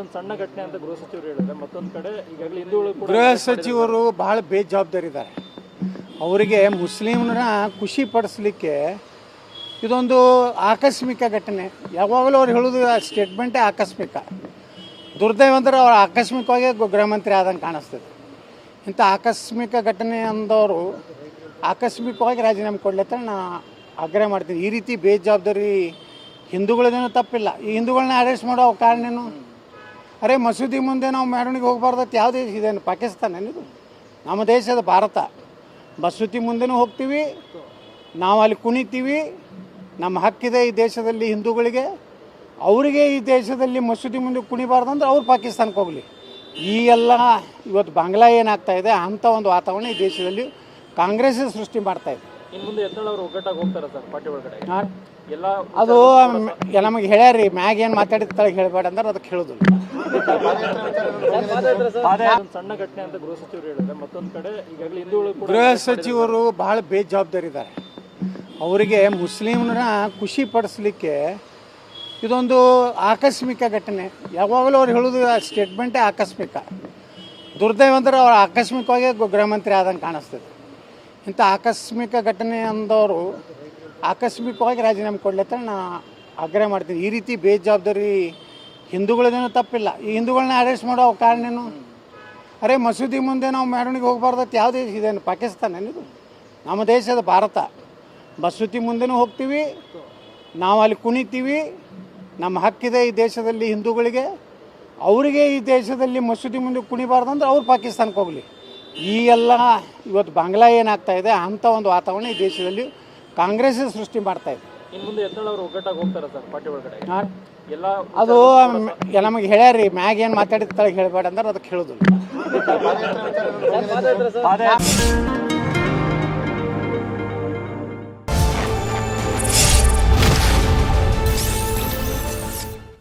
ಒಂದು ಸಣ್ಣ ಘಟನೆ ಅಂತ ಗೃಹ ಸಚಿವರು ಹೇಳಿದ್ರೆ ಮತ್ತೊಂದು ಕಡೆ ಈಗಾಗಲೇ ಹಿಂದೂಗಳು ಕೂಡ ಗೃಹ ಸಚಿವರು ಬಹಳ ಬೇಜವಾಬ್ದಾರಿದ್ದಾರೆ. ಅವರಿಗೆ ಮುಸ್ಲಿಮರ ಖುಷಿ ಪಡಿಸ್ಲಿಕ್ಕೆ ಇದೊಂದು ಆಕಸ್ಮಿಕ ಘಟನೆ. ಯಾವಾಗಲೂ ಅವ್ರು ಹೇಳೋದು ಸ್ಟೇಟ್ಮೆಂಟೇ ಆಕಸ್ಮಿಕ. ದುರ್ದೈವ ಅಂದ್ರೆ ಅವ್ರು ಆಕಸ್ಮಿಕವಾಗಿ ಗೃಹ ಮಂತ್ರಿ ಆದಂಗೆ ಕಾಣಿಸ್ತದೆ. ಇಂಥ ಆಕಸ್ಮಿಕ ಘಟನೆ ಅಂದವರು ಆಕಸ್ಮಿಕವಾಗಿ ರಾಜೀನಾಮೆ ಕೊಡ್ಲತ್ತ ನಾ ಆಗ್ರಹ ಮಾಡ್ತೀನಿ. ಈ ರೀತಿ ಬೇಜವಾಬ್ದಾರಿ ಹಿಂದೂಗಳದೇನೂ ತಪ್ಪಿಲ್ಲ. ಈ ಹಿಂದೂಗಳನ್ನ ಅರೆಸ್ಟ್ ಮಾಡೋ ಕಾರಣೇನು? ಅರೆ ಮಸೂದಿ ಮುಂದೆ ನಾವು ಮೆರವಣಿಗೆ ಹೋಗಬಾರ್ದತ್ತು ಯಾವ ದೇಶ ಇದೇನು? ಪಾಕಿಸ್ತಾನ ಇದು? ನಮ್ಮ ದೇಶದ ಭಾರತ. ಮಸೂದಿ ಮುಂದೆನೂ ಹೋಗ್ತೀವಿ, ನಾವು ಅಲ್ಲಿ ಕುಣಿತೀವಿ, ನಮ್ಮ ಹಕ್ಕಿದೆ ಈ ದೇಶದಲ್ಲಿ ಹಿಂದೂಗಳಿಗೆ. ಅವರಿಗೆ ಈ ದೇಶದಲ್ಲಿ ಮಸೂದಿ ಮುಂದೆ ಕುಣಿಬಾರ್ದಂದ್ರೆ ಅವ್ರು ಪಾಕಿಸ್ತಾನಕ್ಕೆ ಹೋಗಲಿ. ಈ ಎಲ್ಲ ಇವತ್ತು ಬಾಂಗ್ಲಾ ಏನಾಗ್ತಾಯಿದೆ ಅಂಥ ಒಂದು ವಾತಾವರಣ ಈ ದೇಶದಲ್ಲಿ ಕಾಂಗ್ರೆಸ್ ಸೃಷ್ಟಿ ಮಾಡ್ತಾಯಿದೆ. ಇನ್ನು ಮುಂದೆ ಯತ್ನಾಳ್ ಅವರು ಒಗ್ಗಟ್ಟಾಗಿ ಹೋಗ್ತಾರೆ ಸರ್ ಪಾರ್ಟಿ ಒಳಗಡೆ ಎಲ್ಲ ಅದು ನಮಗೆ ಹೇಳ್ಯಾರಿ, ಮ್ಯಾಗ ಏನು ಮಾತಾಡಿದ ಹೇಳಬೇಡ ಅಂದ್ರೆ ಅದಕ್ಕೆ ಹೇಳೋದಿಲ್ಲ. ಒಂದು ಸಣ್ಣ ಘಟನೆ ಅಂತ ಗೃಹ ಸಚಿವರು ಹೇಳಿದ್ರೆ ಮತ್ತೊಂದು ಕಡೆ ಈಗಾಗಲೇ ಹಿಂದೂಗಳು ಕೂಡ ಗೃಹ ಸಚಿವರು ಬಹಳ ಬೇಜವಾಬ್ದಾರಿದ್ದಾರೆ. ಅವರಿಗೆ ಮುಸ್ಲಿಮರ ಖುಷಿ ಪಡಿಸ್ಲಿಕ್ಕೆ ಇದೊಂದು ಆಕಸ್ಮಿಕ ಘಟನೆ. ಯಾವಾಗಲೂ ಅವ್ರು ಹೇಳೋದು ಸ್ಟೇಟ್ಮೆಂಟೇ ಆಕಸ್ಮಿಕ. ದುರ್ದೈವ ಅಂದ್ರೆ ಅವ್ರು ಆಕಸ್ಮಿಕವಾಗಿ ಗೃಹ ಮಂತ್ರಿ ಆದಂಗೆ ಕಾಣಿಸ್ತದೆ. ಇಂಥ ಆಕಸ್ಮಿಕ ಘಟನೆ ಅಂದವರು ಆಕಸ್ಮಿಕವಾಗಿ ರಾಜೀನಾಮೆ ಕೊಡ್ಲತ್ತ ನಾ ಆಗ್ರಹ ಮಾಡ್ತೀನಿ. ಈ ರೀತಿ ಬೇಜವಾಬ್ದಾರಿ ಹಿಂದೂಗಳದೇನೂ ತಪ್ಪಿಲ್ಲ. ಈ ಹಿಂದೂಗಳನ್ನ ಅರೆಸ್ಟ್ ಮಾಡೋ ಕಾರಣೇನು? ಅರೆ ಮಸೂದಿ ಮುಂದೆ ನಾವು ಮೆರವಣಿಗೆ ಹೋಗಬಾರ್ದತ್ತು ಯಾವ ದೇಶ ಇದೇನು? ಪಾಕಿಸ್ತಾನ ಇದು? ನಮ್ಮ ದೇಶದ ಭಾರತ. ಮಸೂದಿ ಮುಂದೆನೂ ಹೋಗ್ತೀವಿ, ನಾವು ಅಲ್ಲಿ ಕುಣಿತೀವಿ, ನಮ್ಮ ಹಕ್ಕಿದೆ ಈ ದೇಶದಲ್ಲಿ ಹಿಂದೂಗಳಿಗೆ. ಅವರಿಗೆ ಈ ದೇಶದಲ್ಲಿ ಮಸೂದಿ ಮುಂದೆ ಕುಣಿಬಾರ್ದಂದ್ರೆ ಅವ್ರು ಪಾಕಿಸ್ತಾನಕ್ಕೆ ಹೋಗಲಿ. ಈ ಎಲ್ಲ ಇವತ್ತು ಬಾಂಗ್ಲಾ ಏನಾಗ್ತಾಯಿದೆ ಅಂಥ ಒಂದು ವಾತಾವರಣ ಈ ದೇಶದಲ್ಲಿ ಕಾಂಗ್ರೆಸ್ ಸೃಷ್ಟಿ ಮಾಡ್ತಾಯಿದೆ. ಇನ್ನು ಮುಂದೆ ಯತ್ನಾಳ್ ಅವರು ಒಗ್ಗಟ್ಟಾಗಿ ಹೋಗ್ತಾರೆ ಸರ್ ಪಾರ್ಟಿ ಒಳಗಡೆ ಎಲ್ಲ ಅದು ನಮಗೆ ಹೇಳ್ಯಾರಿ, ಮ್ಯಾಗ ಏನು ಮಾತಾಡಿದ ಹೇಳಬೇಡ ಅಂದ್ರೆ ಅದಕ್ಕೆ ಹೇಳೋದಿಲ್ಲ.